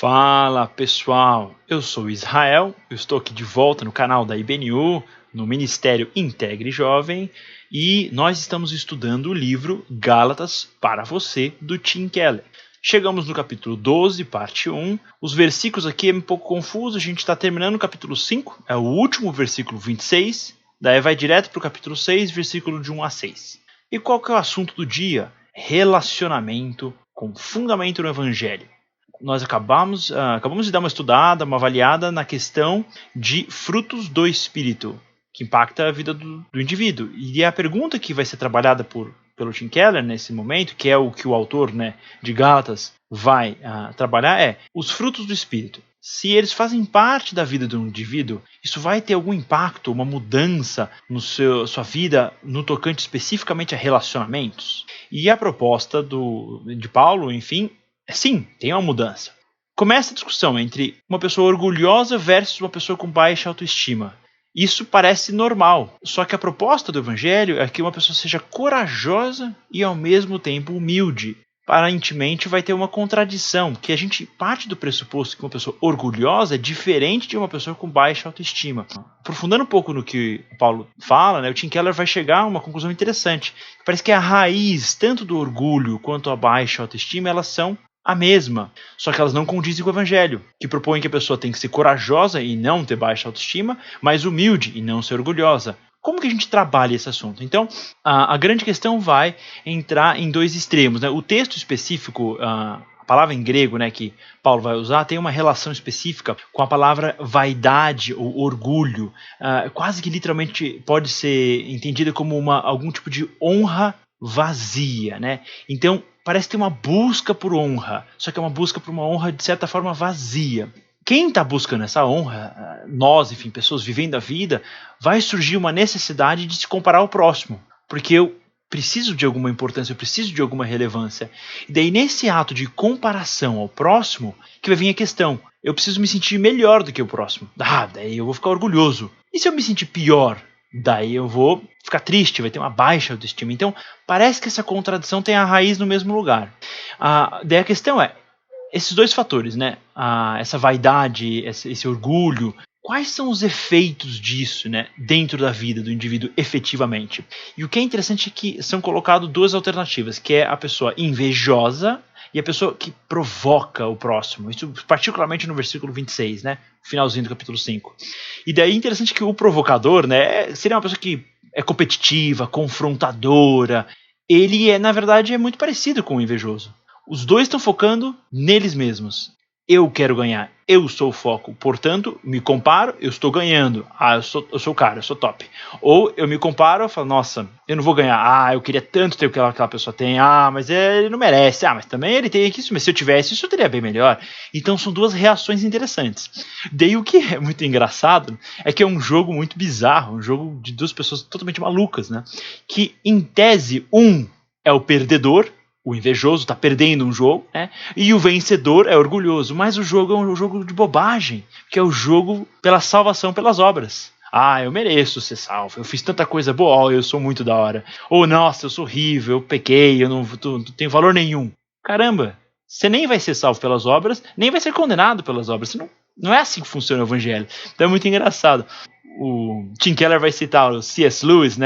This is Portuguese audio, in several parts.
Fala pessoal, eu sou Israel, eu estou aqui de volta no canal da IBNU, no Ministério Integre Jovem, e nós estamos estudando o livro Gálatas para você, do Tim Keller. Chegamos no capítulo 12, parte 1, os versículos aqui é um pouco confuso, a gente está terminando o capítulo 5, é o último versículo 26, daí vai direto para o capítulo 6, versículo de 1 a 6. E qual que é o assunto do dia? Relacionamento com fundamento no Evangelho. Nós acabamos de dar uma estudada, uma avaliada na questão de frutos do Espírito, que impacta a vida do indivíduo. E a pergunta que vai ser trabalhada pelo Tim Keller nesse momento, que é o que o autor de Gálatas vai trabalhar, é os frutos do Espírito. Se eles fazem parte da vida do indivíduo, isso vai ter algum impacto, uma mudança na sua vida no tocante especificamente a relacionamentos? E a proposta de Paulo, enfim, sim, tem uma mudança. Começa a discussão entre uma pessoa orgulhosa versus uma pessoa com baixa autoestima. Isso parece normal, só que a proposta do Evangelho é que uma pessoa seja corajosa e ao mesmo tempo humilde. Aparentemente vai ter uma contradição, que a gente parte do pressuposto que uma pessoa orgulhosa é diferente de uma pessoa com baixa autoestima. Aprofundando um pouco no que o Paulo fala, o Tim Keller vai chegar a uma conclusão interessante. Parece que a raiz, tanto do orgulho quanto a baixa autoestima, elas são a mesma, só que elas não condizem com o Evangelho, que propõe que a pessoa tem que ser corajosa e não ter baixa autoestima, mas humilde e não ser orgulhosa. Como que a gente trabalha esse assunto? Então, a grande questão vai entrar em dois extremos. O texto específico, a palavra em grego que Paulo vai usar, tem uma relação específica com a palavra vaidade ou orgulho. Quase que literalmente pode ser entendida como algum tipo de honra vazia. Então, parece ter uma busca por honra, só que é uma busca por uma honra de certa forma vazia. Quem está buscando essa honra, nós, enfim, pessoas vivendo a vida, vai surgir uma necessidade de se comparar ao próximo, porque eu preciso de alguma importância, eu preciso de alguma relevância. E daí nesse ato de comparação ao próximo, que vai vir a questão, eu preciso me sentir melhor do que o próximo. Daí eu vou ficar orgulhoso. E se eu me sentir pior? Daí eu vou ficar triste, vai ter uma baixa autoestima. Então, parece que essa contradição tem a raiz no mesmo lugar. Daí a questão é, esses dois fatores, essa vaidade, esse orgulho, quais são os efeitos disso dentro da vida do indivíduo efetivamente? E o que é interessante é que são colocadas duas alternativas, que é a pessoa invejosa e a pessoa que provoca o próximo. Isso particularmente no versículo 26, finalzinho do capítulo 5. E daí é interessante que o provocador seria uma pessoa que é competitiva, confrontadora. Ele, na verdade, é muito parecido com o invejoso. Os dois estão focando neles mesmos. Eu quero ganhar, eu sou o foco, portanto, me comparo, eu estou ganhando. Eu sou o cara, eu sou top. Ou eu me comparo, eu falo, nossa, eu não vou ganhar. Eu queria tanto ter o que aquela pessoa tem. Mas ele não merece. Mas também ele tem isso, mas se eu tivesse isso, eu teria bem melhor. Então são duas reações interessantes. Daí o que é muito engraçado é que é um jogo muito bizarro, um jogo de duas pessoas totalmente malucas, que em tese um é o perdedor, o invejoso está perdendo um jogo, e o vencedor é orgulhoso. Mas o jogo é um jogo de bobagem, que é o jogo pela salvação pelas obras. Eu mereço ser salvo, eu fiz tanta coisa boa, eu sou muito da hora. Ou, nossa, eu sou horrível, eu pequei, eu não tenho valor nenhum. Caramba, você nem vai ser salvo pelas obras, nem vai ser condenado pelas obras. Não é assim que funciona o Evangelho. Então é muito engraçado. O Tim Keller vai citar o C.S. Lewis,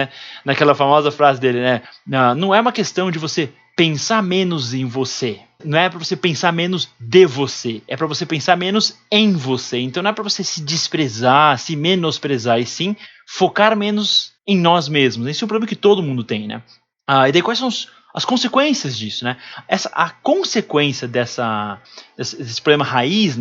naquela famosa frase dele, não é uma questão de você pensar menos em você. Não é para você pensar menos de você. É para você pensar menos em você. Então não é para você se desprezar, se menosprezar, e sim focar menos em nós mesmos. Esse é um problema que todo mundo tem, E daí quais são as consequências disso, A consequência desse problema raiz,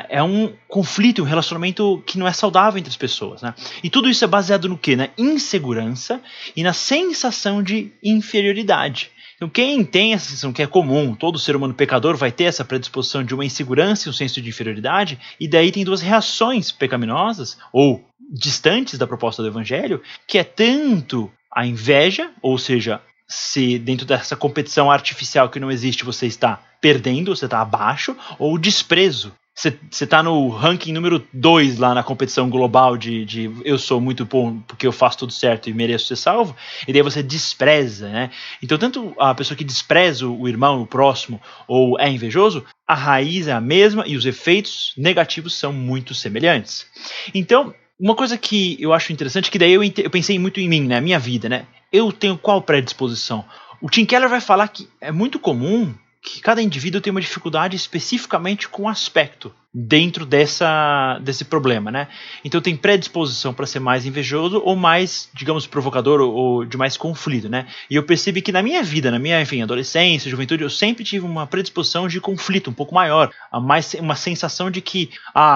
é um conflito, um relacionamento que não é saudável entre as pessoas, E tudo isso é baseado no quê? Na insegurança e na sensação de inferioridade. Então quem tem essa sensação que é comum, todo ser humano pecador vai ter essa predisposição de uma insegurança e um senso de inferioridade, e daí tem duas reações pecaminosas ou distantes da proposta do Evangelho, que é tanto a inveja, ou seja, se dentro dessa competição artificial que não existe você está perdendo, você está abaixo, ou o desprezo, Você tá no ranking número 2 lá na competição global de eu sou muito bom porque eu faço tudo certo e mereço ser salvo, e daí você despreza, né? Então, tanto a pessoa que despreza o irmão, o próximo, ou é invejoso, a raiz é a mesma e os efeitos negativos são muito semelhantes. Então, uma coisa que eu acho interessante, que daí eu pensei muito em mim, né? Minha vida, né? Eu tenho qual predisposição? O Tim Keller vai falar que é muito comum que cada indivíduo tem uma dificuldade especificamente com um aspecto dentro desse problema, né? Então tem predisposição para ser mais invejoso ou mais, digamos, provocador ou de mais conflito, né? E eu percebi que na minha vida, enfim, adolescência, juventude, eu sempre tive uma predisposição de conflito um pouco maior, uma sensação de que,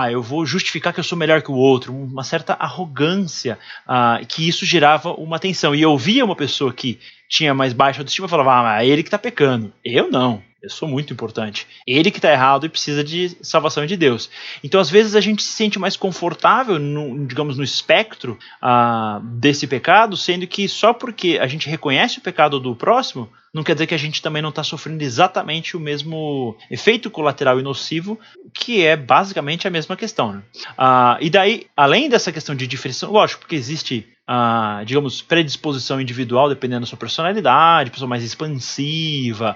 eu vou justificar que eu sou melhor que o outro, uma certa arrogância, que isso gerava uma tensão. E eu via uma pessoa que tinha mais baixa autoestima e falava, é ele que tá pecando. Eu não. Eu sou muito importante. Ele que está errado e precisa de salvação de Deus. Então, às vezes, a gente se sente mais confortável, digamos, no espectro desse pecado, sendo que só porque a gente reconhece o pecado do próximo, não quer dizer que a gente também não está sofrendo exatamente o mesmo efeito colateral e nocivo, que é basicamente a mesma questão, né? E daí, além dessa questão de diferenciação, lógico, porque existe digamos, predisposição individual, dependendo da sua personalidade, pessoa mais expansiva,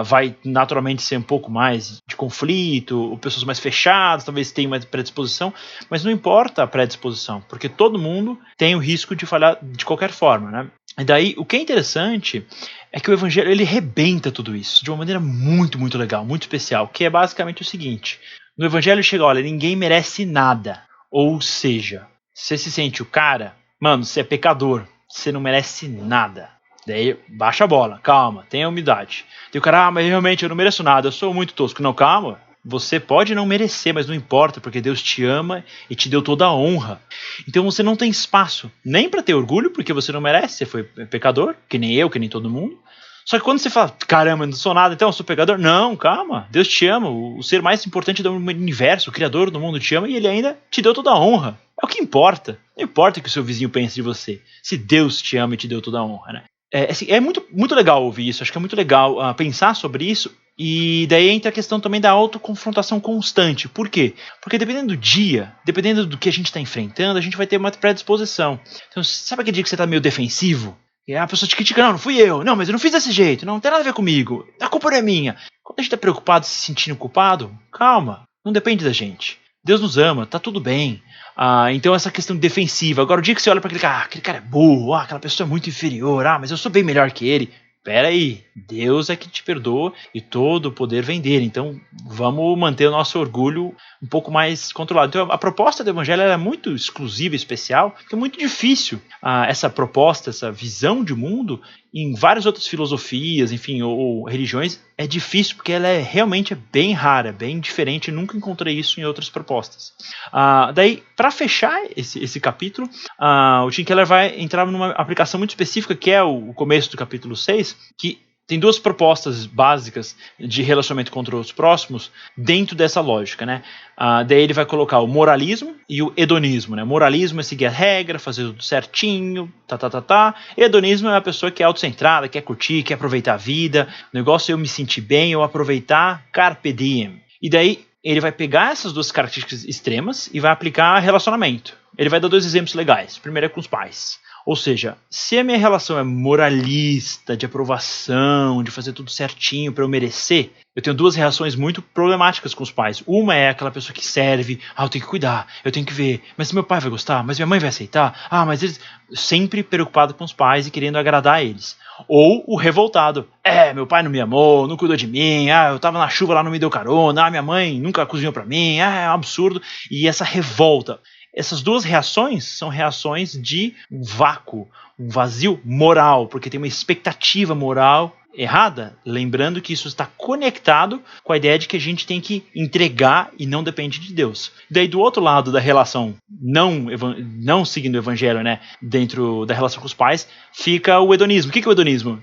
vai naturalmente ser um pouco mais de conflito, ou pessoas mais fechadas, talvez tenham mais predisposição, mas não importa a predisposição, porque todo mundo tem o risco de falhar de qualquer forma, né? E daí, o que é interessante é que o Evangelho, ele rebenta tudo isso de uma maneira muito, muito legal, muito especial, que é basicamente o seguinte: no Evangelho chega, olha, ninguém merece nada, ou seja, você se sente o cara, mano, você é pecador, você não merece nada. Daí, baixa a bola, calma, tenha humildade. Daí o cara, mas realmente eu não mereço nada, eu sou muito tosco. Não, calma, você pode não merecer, mas não importa, porque Deus te ama e te deu toda a honra. Então você não tem espaço nem para ter orgulho, porque você não merece, você foi pecador, que nem eu, que nem todo mundo. Só que quando você fala, caramba, eu não sou nada, então eu sou pecador. Não, calma, Deus te ama, o ser mais importante do universo, o criador do mundo te ama e ele ainda te deu toda a honra. É o que importa. Não importa o que o seu vizinho pense de você, se Deus te ama e te deu toda a honra, né? É muito, muito legal ouvir isso, acho que é muito legal pensar sobre isso. E daí entra a questão também da autoconfrontação constante. Por quê? Porque dependendo do dia, dependendo do que a gente está enfrentando, a gente vai ter uma predisposição. Então, sabe aquele dia que você está meio defensivo? E a pessoa te critica, não fui eu, não, mas eu não fiz desse jeito, não tem nada a ver comigo, a culpa não é minha. Quando a gente está preocupado, se sentindo culpado, calma, não depende da gente. Deus nos ama, tá tudo bem. Então essa questão defensiva. Agora o dia que você olha para aquele cara é burro, aquela pessoa é muito inferior, mas eu sou bem melhor que ele. Pera aí, Deus é que te perdoa e todo o poder vem dele. Então vamos manter o nosso orgulho um pouco mais controlado. Então a proposta do Evangelho é muito exclusiva e especial, porque é muito difícil essa proposta, essa visão de mundo em várias outras filosofias, enfim, ou religiões. É difícil porque ela realmente é bem rara, bem diferente. Eu nunca encontrei isso em outras propostas. Daí, para fechar esse capítulo, o Tim Keller vai entrar numa aplicação muito específica, que é o começo do capítulo 6, que tem duas propostas básicas de relacionamento contra os próximos dentro dessa lógica, né? Daí ele vai colocar o moralismo e o hedonismo, né? Moralismo é seguir a regra, fazer tudo certinho, Hedonismo é a pessoa que é autocentrada, quer curtir, quer aproveitar a vida. O negócio é eu me sentir bem, eu aproveitar, carpe diem. E daí ele vai pegar essas duas características extremas e vai aplicar a relacionamento. Ele vai dar dois exemplos legais. O primeiro é com os pais. Ou seja, se a minha relação é moralista, de aprovação, de fazer tudo certinho para eu merecer, eu tenho duas reações muito problemáticas com os pais. Uma é aquela pessoa que serve, eu tenho que cuidar, eu tenho que ver, mas meu pai vai gostar, mas minha mãe vai aceitar, mas eles... Sempre preocupado com os pais e querendo agradar a eles. Ou o revoltado, meu pai não me amou, não cuidou de mim, eu tava na chuva lá, não me deu carona, minha mãe nunca cozinhou para mim, é um absurdo. E essa revolta. Essas duas reações são reações de um vácuo, um vazio moral, porque tem uma expectativa moral errada, lembrando que isso está conectado com a ideia de que a gente tem que entregar e não depende de Deus. Daí do outro lado da relação, não seguindo o evangelho, né, dentro da relação com os pais, fica o hedonismo. O que é o hedonismo?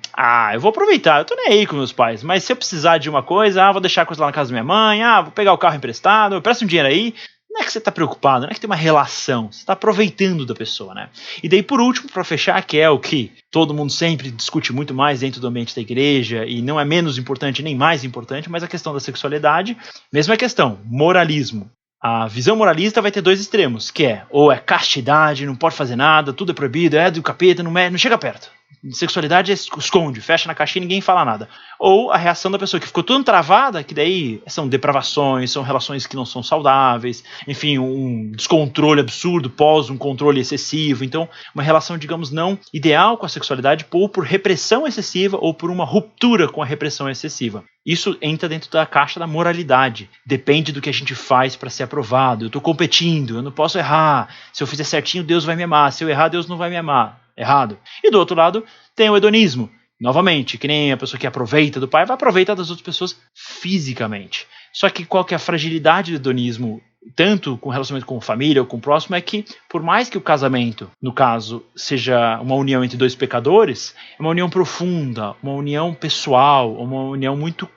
Eu vou aproveitar, eu tô nem aí com meus pais, mas se eu precisar de uma coisa, vou deixar a coisa lá na casa da minha mãe, vou pegar o carro emprestado, presta um dinheiro aí. não é que você está preocupado, não é que tem uma relação, você está aproveitando da pessoa, né? E daí, por último, para fechar, que é o que todo mundo sempre discute muito mais dentro do ambiente da igreja, e não é menos importante nem mais importante, mas a questão da sexualidade, mesma questão, moralismo. A visão moralista vai ter dois extremos, que é, ou é castidade, não pode fazer nada, tudo é proibido, é do capeta, não chega perto. Sexualidade esconde, fecha na caixinha e ninguém fala nada. Ou a reação da pessoa que ficou tão travada que daí são depravações, são relações que não são saudáveis, enfim, um descontrole absurdo pós um controle excessivo. Então, uma relação, digamos, não ideal com a sexualidade, ou por repressão excessiva ou por uma ruptura com a repressão excessiva. Isso entra dentro da caixa da moralidade. Depende do que a gente faz para ser aprovado. Eu estou competindo, eu não posso errar. Se eu fizer certinho, Deus vai me amar. Se eu errar, Deus não vai me amar. Errado. E do outro lado, tem o hedonismo. Novamente, que nem a pessoa que aproveita do pai vai aproveitar das outras pessoas fisicamente. Só que qual que é a fragilidade do hedonismo, tanto com relacionamento com família ou com o próximo, é que por mais que o casamento, no caso, seja uma união entre dois pecadores, é uma união profunda, uma união pessoal, uma união muito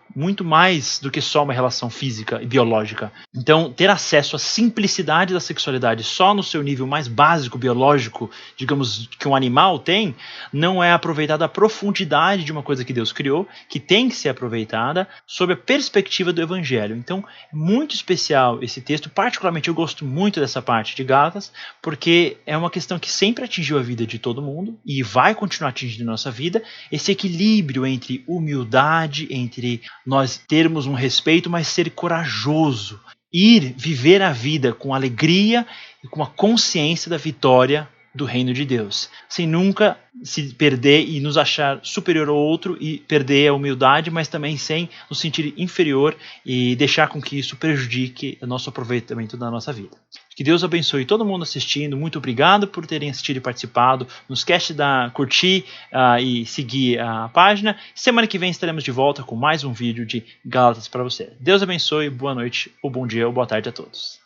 mais do que só uma relação física e biológica. Então, ter acesso à simplicidade da sexualidade só no seu nível mais básico, biológico, digamos, que um animal tem, não é aproveitada a profundidade de uma coisa que Deus criou, que tem que ser aproveitada sob a perspectiva do Evangelho. Então, é muito especial esse texto, particularmente eu gosto muito dessa parte de Gálatas, porque é uma questão que sempre atingiu a vida de todo mundo e vai continuar atingindo a nossa vida, esse equilíbrio entre humildade, entre nós termos um respeito, mas ser corajoso, viver a vida com alegria e com a consciência da vitória do reino de Deus, sem nunca se perder e nos achar superior ao outro e perder a humildade, mas também sem nos sentir inferior e deixar com que isso prejudique o nosso aproveitamento da nossa vida. Que Deus abençoe todo mundo assistindo. Muito obrigado por terem assistido e participado. Não esquece de curtir e seguir a página. Semana que vem estaremos de volta com mais um vídeo de Gálatas para você. Deus abençoe, boa noite, ou bom dia, ou boa tarde a todos.